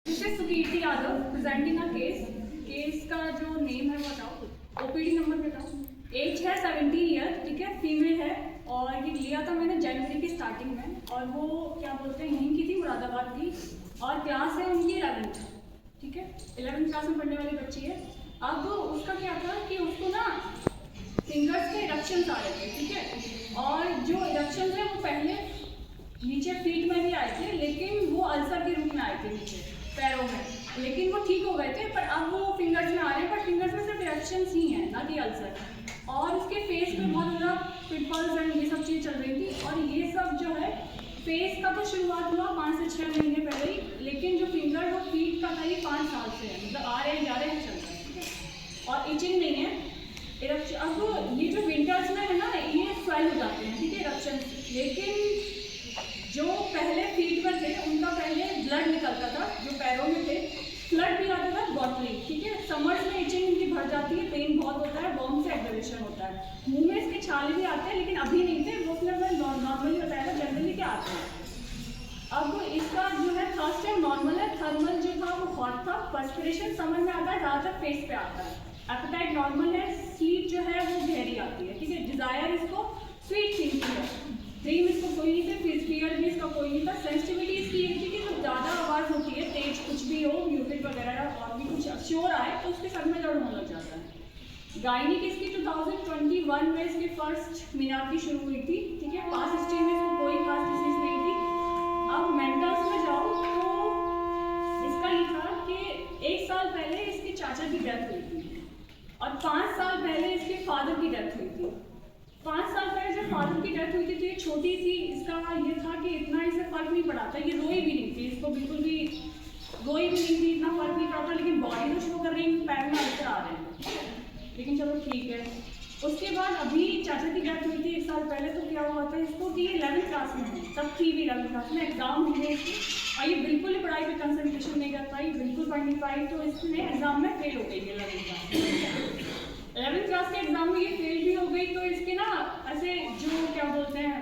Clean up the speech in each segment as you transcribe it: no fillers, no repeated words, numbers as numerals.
Sukirti Yadav presenting a case का जो name है बताओ, ओपीडी नंबर बताओ। एज है 17 ईयर, ठीक है, फीमेल है। और ये लिया था मैंने जनवरी की स्टार्टिंग में। और वो क्या बोलते हैं, यहीं की थी, मुरादाबाद की। और क्लास है उनकी 11th, ठीक है, 11th क्लास में पढ़ने वाली बच्ची है। अब उसका क्या था कि उसको ना फिंगर्स के इरप्शंस आ रहे थे, ठीक है। और जो इरप्शंस है वो पहले नीचे फीट में भी आए थे, लेकिन वो अल्सर के रूप में आए थे नीचे पैरों में, लेकिन वो ठीक हो गए थे। पर अब वो फिंगर्स में आ रहे हैं, पर फिंगर्स में सिर्फ इरप्शंस ही हैं, ना कि अल्सर। और उसके फेस पे बहुत ज़्यादा पिंपल्स एंड ये सब चीज़ चल रही थी। और ये सब जो है फेस का तो शुरुआत हुआ 5 से 6 महीने पहले ही, लेकिन जो फिंगर वो फीट का करीब 5 साल से है, मतलब आ रहे हैं जा रहे हैं चल रहे हैं, ठीक है। और इचिंग नहीं है। अब ये जो विंटर्स में है ना, ये स्वेल हो जाते हैं, ठीक है, इरप्शन। लेकिन जो पहले फीट में थे उनका पहले ब्लड निकलता था, जो पैरों में थे ब्लड भी आता था बॉटलिंग, ठीक है। समर्स में इचिंग इनकी बढ़ जाती है, पेन बहुत होता है, बॉम से एग्रेवेशन होता है। मुंह में इसके छाले भी आते हैं, लेकिन अभी नहीं थे, वो उसने नॉर्मली बताया था जनरली क्या आते हैं। अब इसका जो है फर्स्ट टाइम नॉर्मल है, थर्मल जो था वो हॉट था, पर्सपिरेशन समझ में आता है, ज़्यादातर फेस पे आता है। एपेटाइट नॉर्मल है, स्लीप जो है वो गहरी आती है, ठीक है। डिजायर इसको स्वीट थिंग की है, ड्रीम इसको कोई नहीं थे, फियर भी इसका कोई नहीं था। सेंसिटिविटी इसकी ये थी कि जब ज़्यादा आवाज़ होती है, तेज कुछ भी हो, म्यूजिक वगैरह और भी कुछ श्योर आए तो उसके सर में दर्द होने लग जाता है। गायनिक इसकी 2021 में इसकी फर्स्ट मीनार की शुरू हुई थी, ठीक है। पास हिस्ट्री में इसको कोई खास डिसीज नहीं थी। अब मेंटल्स में जाओ तो इसका ये था कि 1 साल पहले इसके चाचा की डेथ हुई थी और 5 साल पहले इसके फादर की डेथ हुई थी। 5 साल पहले जब फादर की डेथ हुई थी तो ये छोटी थी। इसका ये था कि इतना इसे फर्क नहीं पड़ा था, ये रोई भी नहीं थी, इसको बिल्कुल भी रोई भी नहीं थी, इतना फर्क नहीं पड़ा था। लेकिन बॉडी तो शो कर रही है, पैर में अल्सर आ रहे हैं, लेकिन चलो ठीक है। उसके बाद अभी चाचा की डेथ हुई थी 1 साल पहले, तो क्या हुआ था इसको कि ये 11th क्लास में है, तब थी भी 11th क्लास में, एग्जाम हुए इसकी और ये बिल्कुल ही पढ़ाई पर कंसंट्रेशन नहीं कर पाई, बिल्कुल पढ़ नहीं पाई, तो इसने एग्जाम में फेल हो गई है 11th क्लास। 11th क्लास के एग्जाम में ये फेल भी हो गई, तो इसके ना ऐसे जो क्या बोलते हैं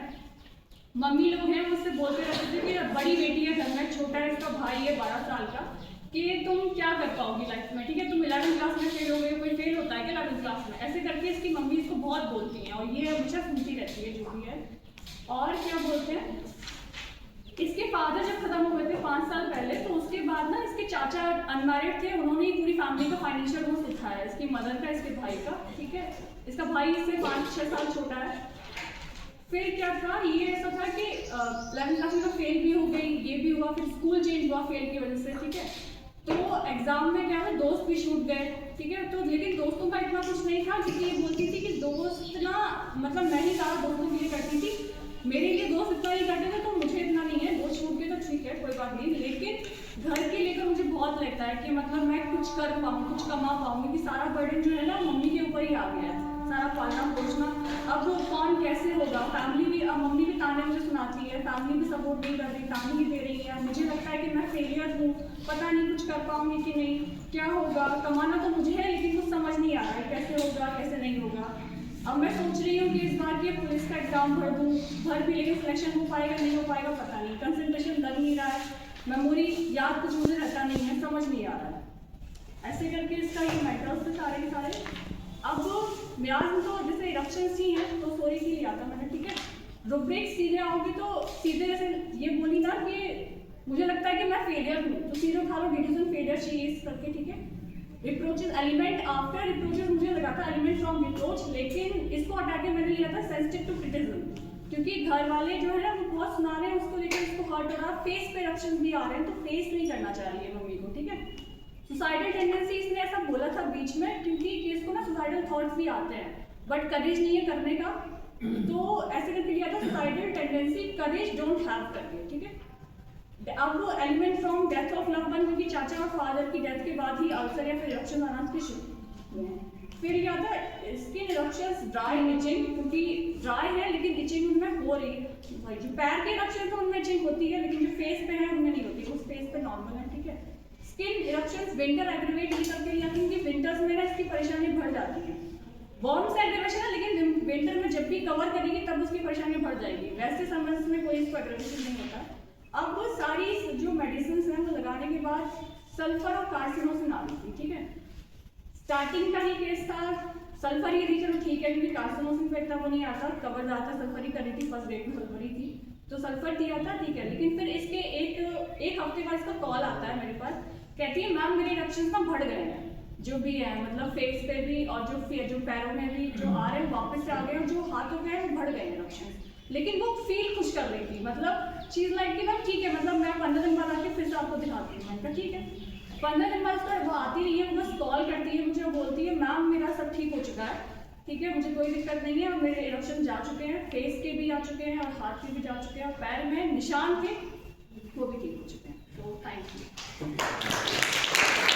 मम्मी लोग हैं मुझसे बोलते रहते थे कि बड़ी बेटी है घर में, छोटा है इसका भाई है 12 साल का, कि तुम क्या कर पाओगी लाइफ में, ठीक है, तुम 11th क्लास में फेल हो गए, कोई फेल होता है क्या 11th क्लास में, ऐसे करके इसकी मम्मी इसको बहुत बोलती हैं और ये हमेशा सुनती रहती है जो भी है। और क्या बोलते हैं, इसके फादर जब खत्म हो गए थे 5 साल पहले, तो उसके बाद ना इसके चाचा अनमैरिड थे, उन्होंने ही पूरी फैमिली को फाइनेंशियल रोल उठाया, इसकी मदर का, इसके भाई का, ठीक है। इसका भाई इससे 5-6 साल छोटा है। फिर क्या था, ये ऐसा था कि 11th क्लास में तो फेल भी हो गई, ये भी हुआ, फिर स्कूल चेंज हुआ फेल की वजह से, ठीक है। तो एग्जाम में क्या है, दोस्त भी छूट गए, ठीक है। तो लेकिन दोस्तों का इतना कुछ नहीं था, क्योंकि ये बोलती थी कि दोस्त ना, मतलब मैं ही सारा दोस्तों के लिए करती थी, मेरे लिए दोस्त इतना नहीं करते थे, तो मुझे इतना नहीं है, दोस्त छूट गए तो ठीक है, कोई बात नहीं। लेकिन घर के लेकर मुझे बहुत लगता है कि मतलब मैं कुछ कर पाऊँ, कुछ कमा पाऊँ, क्योंकि सारा बर्डन जो है ना मम्मी के ऊपर ही आ गया है, सारा पालना पोषना। अब कौन कैसे होगा, फैमिली भी, अब मम्मी भी ताने मुझे सुनाती है, फैमिली भी सपोर्ट नहीं कर रही, ताने ही दे रही है, मुझे लगता है कि मैं फेलियर हूँ, पता नहीं कुछ कर पाऊंगी कि नहीं, क्या होगा। कमाना तो मुझे है, लेकिन कुछ समझ नहीं आ रहा है कैसे होगा कैसे नहीं होगा। अब मैं सोच रही हूँ कि इस बार के पुलिस का एग्जाम भर दूँ, भर भी, लेकिन सिलेक्शन हो पाएगा नहीं हो पाएगा पता नहीं, कंसंट्रेशन लग नहीं रहा है, मेमोरी याद कुछ मुझे रहता नहीं है, समझ नहीं आ रहा है। ऐसे करके इसका ये मेंटल्स थे सारे के सारे। अब म्याज तो जैसे इरप्शंस ही हैं, तो सोरी के लिए आता मैंने, ठीक है। रुब्रिक सीधे आओगे तो सीधे जैसे ये बोली ना कि मुझे लगता है कि मैं फेलियर हूँ, तो सीधे उठा लो डिवीजन फेलियर चीज करके, ठीक है। रिप्रोचेस एलिमेंट आफ्टर रिप्रोचेस मुझे लगा था एलिमेंट फ्रॉम रिप्रोच, लेकिन इसको हटा के मैंने लिया था सेंसिटिव टू क्रिटिसिज्म, क्योंकि घर वाले जो है ना वो बहुत सुना रहे हैं उसको लेकर, इसको हर्ट हो रहा है, फेस पे इरप्शन भी आ रहे हैं, तो फेस नहीं करना चाह रही है मम्मी को, ठीक है। सुसाइडल टेंडेंसी इसने ऐसा बोला था बीच में, क्योंकि इसको ना सुसाइडल थॉट्स भी आते हैं, बट करेज नहीं है करने का, तो ऐसे करके लिया था suicidal tendency, courage don't have करके, ठीक है। अब वो element from death of love one, क्योंकि चाचा और फादर की डेथ के बाद ही अल्सर या फिर इरप्शन आना शुरू। फिर क्या था, स्किन इरप्शंस, ड्राई इचिंग, क्योंकि ड्राई है लेकिन इचिंग उनमें हो रही है, जो पैर के इरप्शन तो उनमें इचिंग होती है, लेकिन जो फेस पे है उनमें नहीं होती, उस फेस पे नॉर्मल है, ठीक है। स्किन इरप्शंस विंटर एग्रीवेट नहीं करके लिया, क्योंकि विंटर्स में ना इसकी परेशानी बढ़ जाती है। वार्म से एग्रीवेशन है, लेकिन विंटर में जब भी कवर करेगी तब उसकी परेशानी बढ़ जाएगी, वैसे समर्स में कोई इसको एग्रीवेशन नहीं होता। अब वो सारी जो मेडिसिन हैं वो लगाने के बाद सल्फर और कार्सिनोसिन आ रही थी, ठीक है। स्टार्टिंग का ही केस था, सल्फर ही थी, चलो ठीक है, क्योंकि कार्सिनोसिन पे इतना वो नहीं आता, कवर ज़्यादा सल्फर ही कर रही थी, फर्स्ट ग्रेड में सल्फर ही थी, तो सल्फर दिया था, ठीक है। लेकिन फिर इसके एक हफ्ते बाद इसका कॉल आता है मेरे पास, कहती है मैम मेरे इरेक्शंस ना बढ़ गए हैं, जो भी है, मतलब फेस पे भी और जो पैरों में भी जो आ रहे हैं वापस से आ गए, और जो हाथों पे है वो बढ़ गए इरेक्शंस। लेकिन वो फील खुश कर रही थी, मतलब चीज़ लाइक कि मैम ठीक है, मतलब मैं 15 दिन बाद आके फिर से आपको दिखाती हूँ। मैंने कहा ठीक है। 15 दिन बाद उसका वो आती रही है, वो बस कॉल करती है मुझे, वो बोलती है मैम मेरा सब ठीक हो चुका है, ठीक है, मुझे कोई दिक्कत नहीं है, और मेरे इरेक्शन जा चुके हैं, फेस के भी आ चुके हैं और हाथ के भी जा चुके हैं, और पैर में निशान थे वो भी ठीक हो चुके हैं। तो थैंक यू।